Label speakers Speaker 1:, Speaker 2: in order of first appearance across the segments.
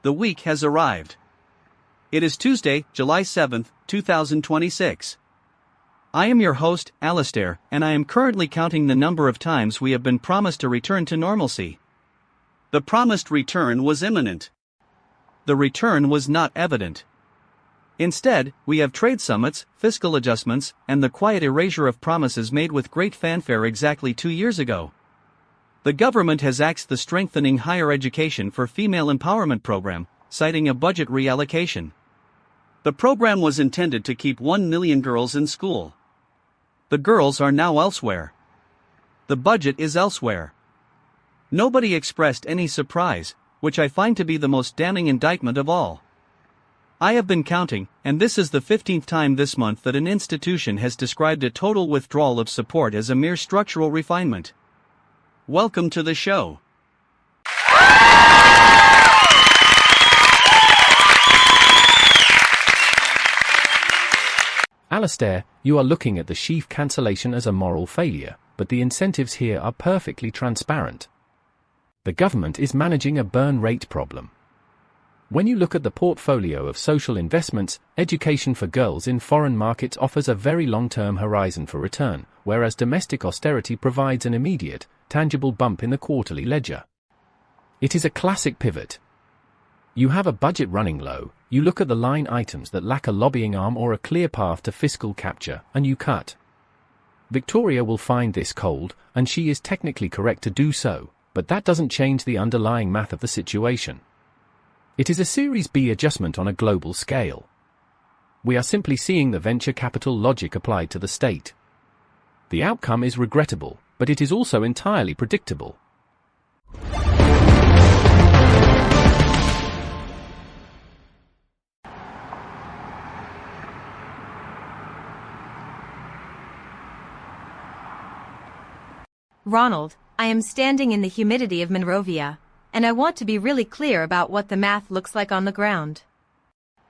Speaker 1: the week has arrived. It is Tuesday, July 7th, 2026. I am your host, Alistair, and I am currently counting the number of times we have been promised a return to normalcy. The promised return was imminent. The return was not evident. Instead, we have trade summits, fiscal adjustments, and the quiet erasure of promises made with great fanfare exactly 2 years ago. The government has axed the Strengthening Higher Education for Female Empowerment program, citing a budget reallocation. The program was intended to keep 1 million girls in school. The girls are now elsewhere. The budget is elsewhere. Nobody expressed any surprise, which I find to be the most damning indictment of all. I have been counting, and this is the 15th time this month that an institution has described a total withdrawal of support as a mere structural refinement. Welcome to the show.
Speaker 2: Alistair, you are looking at the sheaf cancellation as a moral failure, but the incentives here are perfectly transparent. The government is managing a burn rate problem. When you look at the portfolio of social investments, education for girls in foreign markets offers a very long-term horizon for return, whereas domestic austerity provides an immediate, tangible bump in the quarterly ledger. It is a classic pivot. You have a budget running low, you look at the line items that lack a lobbying arm or a clear path to fiscal capture, and you cut. Victoria will find this cold, and she is technically correct to do so, but that doesn't change the underlying math of the situation. It is a Series B adjustment on a global scale. We are simply seeing the venture capital logic applied to the state. The outcome is regrettable, but it is also entirely predictable.
Speaker 3: Ronald, I am standing in the humidity of Monrovia, and I want to be really clear about what the math looks like on the ground.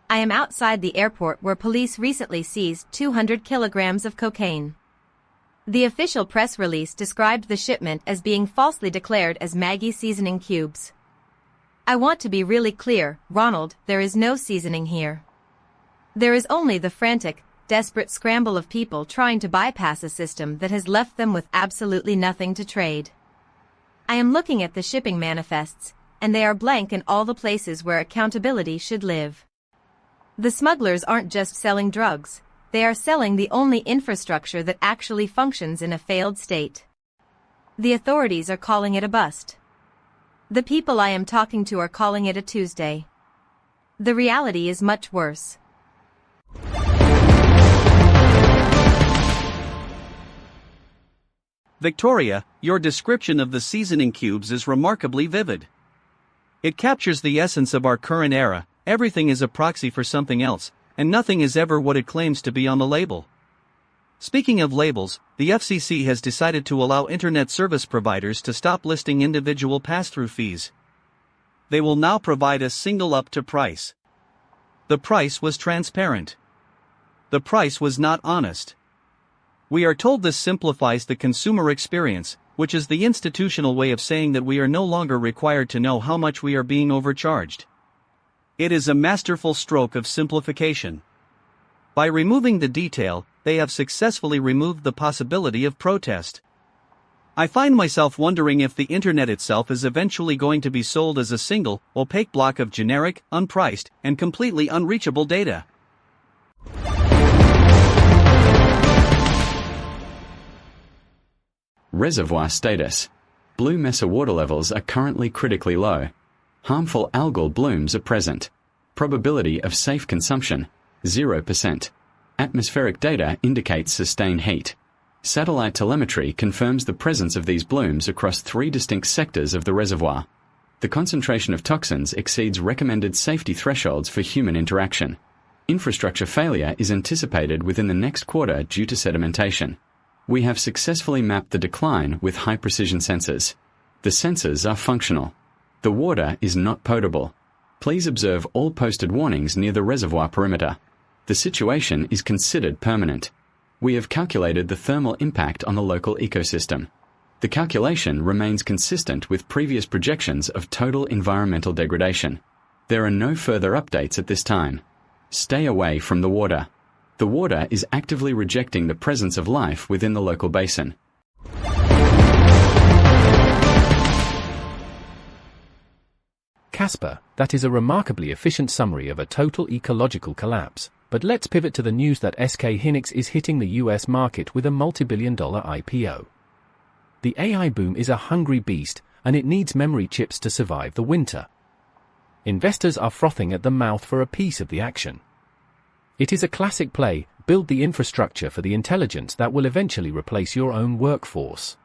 Speaker 3: I am outside the airport where police recently seized 200 kilograms of cocaine. The official press release described the shipment as being falsely declared as Maggi seasoning cubes. I want to be really clear, Ronald, there is no seasoning here. There is only the frantic, desperate scramble of people trying to bypass a system that has left them with absolutely nothing to trade. I am looking at the shipping manifests, and they are blank in all the places where accountability should live. The smugglers aren't just selling drugs, they are selling the only infrastructure that actually functions in a failed state. The authorities are calling it a bust. The people I am talking to are calling it a Tuesday. The reality is much worse.
Speaker 1: Victoria, your description of the seasoning cubes is remarkably vivid. It captures the essence of our current era. Everything is a proxy for something else, and nothing is ever what it claims to be on the label. Speaking of labels, the FCC has decided to allow internet service providers to stop listing individual pass-through fees. They will now provide a single up-to price. The price was transparent. The price was not honest. We are told this simplifies the consumer experience, which is the institutional way of saying that we are no longer required to know how much we are being overcharged. It is a masterful stroke of simplification. By removing the detail, they have successfully removed the possibility of protest. I find myself wondering if the internet itself is eventually going to be sold as a single, opaque block of generic, unpriced, and completely unreachable data.
Speaker 4: Reservoir status. Blue mesa water levels are currently critically low. Harmful algal blooms are present. Probability of safe consumption, 0%. Atmospheric data indicates sustained heat. Satellite telemetry confirms the presence of these blooms across 3 distinct sectors of the reservoir. The concentration of toxins exceeds recommended safety thresholds for human interaction. Infrastructure failure is anticipated within the next quarter due to sedimentation. We have successfully mapped the decline with high-precision sensors. The sensors are functional. The water is not potable. Please observe all posted warnings near the reservoir perimeter. The situation is considered permanent. We have calculated the thermal impact on the local ecosystem. The calculation remains consistent with previous projections of total environmental degradation. There are no further updates at this time. Stay away from the water. The water is actively rejecting the presence of life within the local basin.
Speaker 2: Casper, that is a remarkably efficient summary of a total ecological collapse, but let's pivot to the news that SK Hynix is hitting the US market with a multi-billion-dollar IPO. The AI boom is a hungry beast, and it needs memory chips to survive the winter. Investors are frothing at the mouth for a piece of the action. It is a classic play: build the infrastructure for the intelligence that will eventually replace your own workforce.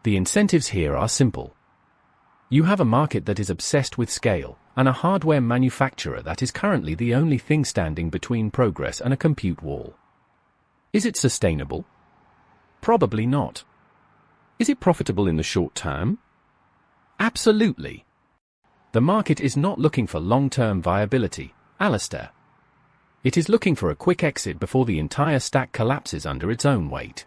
Speaker 2: The incentives here are simple. You have a market that is obsessed with scale, and a hardware manufacturer that is currently the only thing standing between progress and a compute wall. Is it sustainable? Probably not. Is it profitable in the short term? Absolutely. The market is not looking for long-term viability, Alistair. It is looking for a quick exit before the entire stack collapses under its own weight.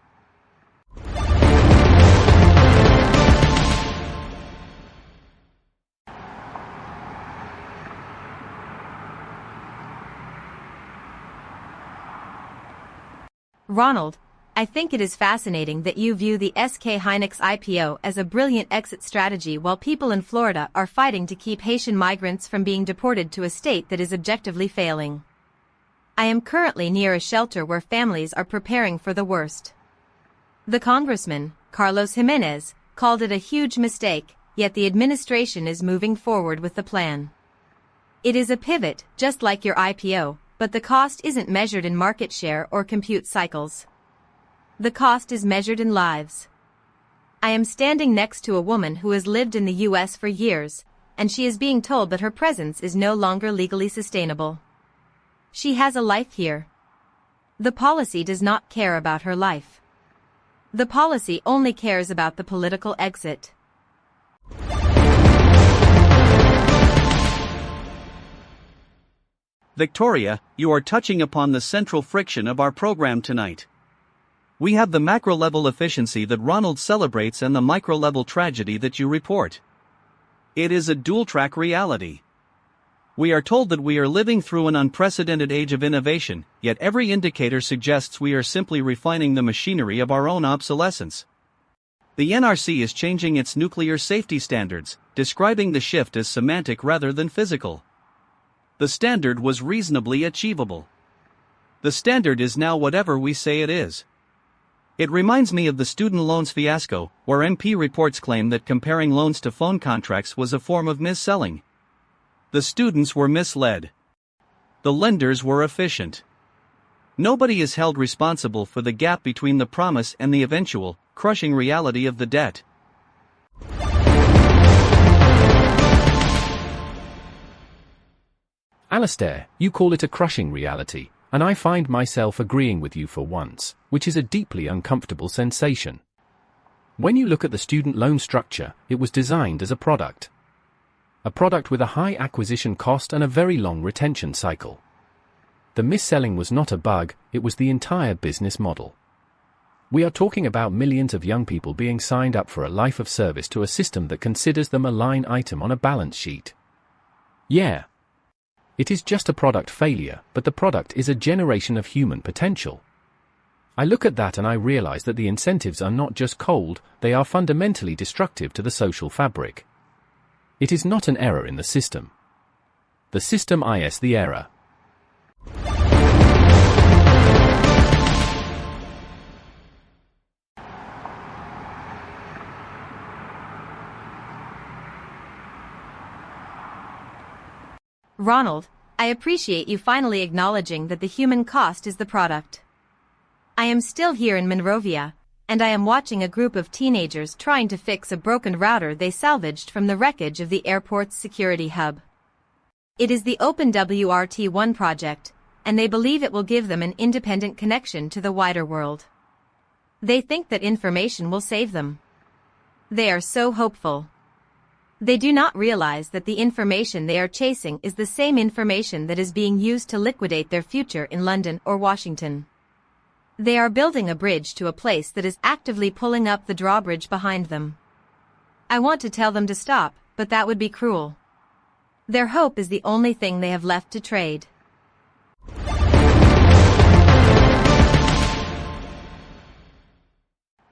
Speaker 3: Ronald, I think it is fascinating that you view the SK Hynix IPO as a brilliant exit strategy while people in Florida are fighting to keep Haitian migrants from being deported to a state that is objectively failing. I am currently near a shelter where families are preparing for the worst. The congressman, Carlos Jimenez, called it a huge mistake, yet the administration is moving forward with the plan. It is a pivot, just like your IPO, but the cost isn't measured in market share or compute cycles. The cost is measured in lives. I am standing next to a woman who has lived in the US for years, and she is being told that her presence is no longer legally sustainable. She has a life here. The policy does not care about her life. The policy only cares about the political exit.
Speaker 1: Victoria, you are touching upon the central friction of our program tonight. We have the macro-level efficiency that Ronald celebrates and the micro-level tragedy that you report. It is a dual-track reality. We are told that we are living through an unprecedented age of innovation, yet every indicator suggests we are simply refining the machinery of our own obsolescence. The NRC is changing its nuclear safety standards, describing the shift as semantic rather than physical. The standard was reasonably achievable. The standard is now whatever we say it is. It reminds me of the student loans fiasco, where MP reports claim that comparing loans to phone contracts was a form of mis-selling. The students were misled. The lenders were efficient. Nobody is held responsible for the gap between the promise and the eventual, crushing reality of the debt.
Speaker 2: Alistair, you call it a crushing reality, and I find myself agreeing with you for once, which is a deeply uncomfortable sensation. When you look at the student loan structure, it was designed as a product. A product with a high acquisition cost and a very long retention cycle. The mis-selling was not a bug, it was the entire business model. We are talking about millions of young people being signed up for a life of service to a system that considers them a line item on a balance sheet. Yeah. It is just a product failure, but the product is a generation of human potential. I look at that and I realize that the incentives are not just cold, they are fundamentally destructive to the social fabric. It is not an error in the system. The system is the error.
Speaker 3: Ronald, I appreciate you finally acknowledging that the human cost is the product. I am still here in Monrovia, and I am watching a group of teenagers trying to fix a broken router they salvaged from the wreckage of the airport's security hub. It is the OpenWRT1 project, and they believe it will give them an independent connection to the wider world. They think that information will save them. They are so hopeful. They do not realize that the information they are chasing is the same information that is being used to liquidate their future in London or Washington. They are building a bridge to a place that is actively pulling up the drawbridge behind them. I want to tell them to stop, but that would be cruel. Their hope is the only thing they have left to trade.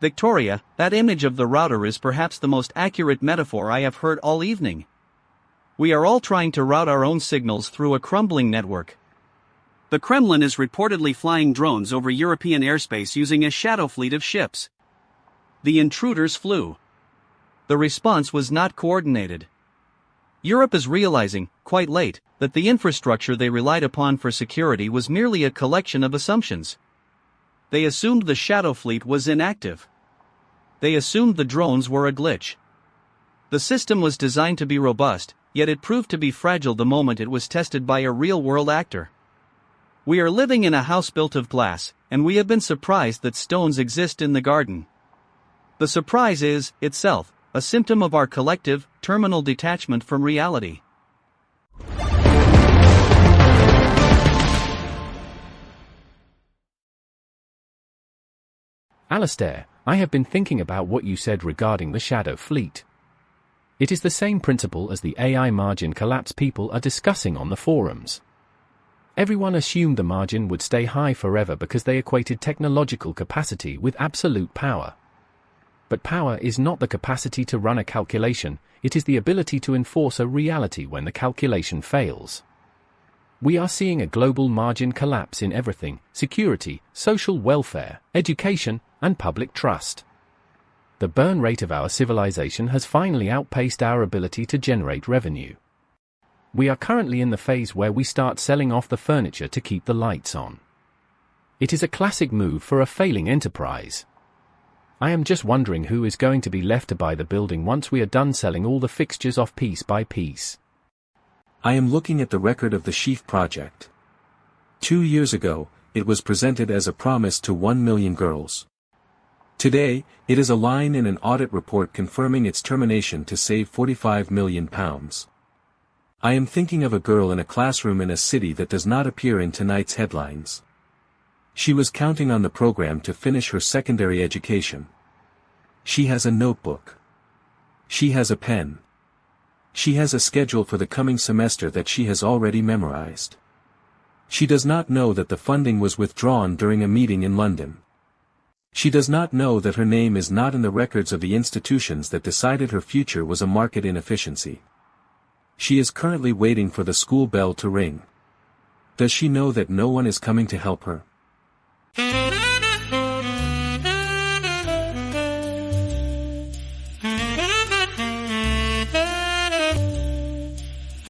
Speaker 1: Victoria, that image of the router is perhaps the most accurate metaphor I have heard all evening. We are all trying to route our own signals through a crumbling network. The Kremlin is reportedly flying drones over European airspace using a shadow fleet of ships. The intruders flew. The response was not coordinated. Europe is realizing, quite late, that the infrastructure they relied upon for security was merely a collection of assumptions. They assumed the shadow fleet was inactive. They assumed the drones were a glitch. The system was designed to be robust, yet it proved to be fragile the moment it was tested by a real-world actor. We are living in a house built of glass, and we have been surprised that stones exist in the garden. The surprise is, itself, a symptom of our collective, terminal detachment from reality.
Speaker 2: Alistair, I have been thinking about what you said regarding the shadow fleet. It is the same principle as the AI margin collapse people are discussing on the forums. Everyone assumed the margin would stay high forever because they equated technological capacity with absolute power. But power is not the capacity to run a calculation, it is the ability to enforce a reality when the calculation fails. We are seeing a global margin collapse in everything: security, social welfare, education, and public trust. The burn rate of our civilization has finally outpaced our ability to generate revenue. We are currently in the phase where we start selling off the furniture to keep the lights on. It is a classic move for a failing enterprise. I am just wondering who is going to be left to buy the building once we are done selling all the fixtures off piece by piece.
Speaker 5: I am looking at the record of the Sheaf project. 2 years ago, it was presented as a promise to 1 million girls. Today, it is a line in an audit report confirming its termination to save £45 million. I am thinking of a girl in a classroom in a city that does not appear in tonight's headlines. She was counting on the program to finish her secondary education. She has a notebook. She has a pen. She has a schedule for the coming semester that she has already memorized. She does not know that the funding was withdrawn during a meeting in London. She does not know that her name is not in the records of the institutions that decided her future was a market inefficiency. She is currently waiting for the school bell to ring. Does she know that no one is coming to help her?